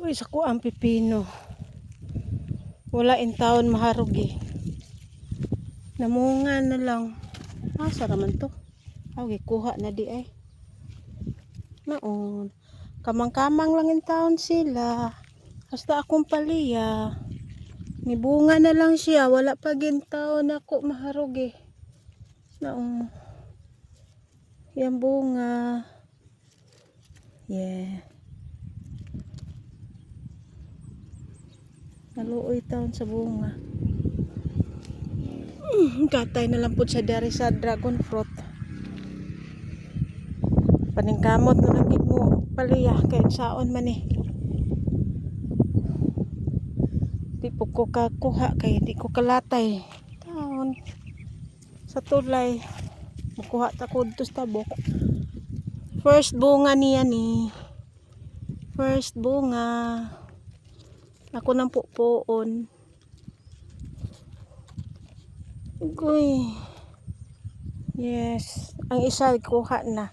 Uy, sa ko ang pipino. Wala in taon maharog eh. Namunga na lang. Saraman to. Okay, kuha na di ay. Naon. Kamang-kamang lang in taon sila. Hasta akong paliya. Nibunga na lang siya. Wala pa gin taon ako maharog eh. Naon. Yan bunga. Yeah. Naluoy taon sa bunga. Katay na lang po sa dari sa dragon fruit. Paningkamot na lang gid mo paliya kahit saon man eh. Di po ko kakuha kay di ko kalatay. Taon. Sa tulay. Makuha ta ko dito sa tabok. First bunga niya ni. First bunga. Ako nang pupuon. Uy. Yes. Ang isa kuha na.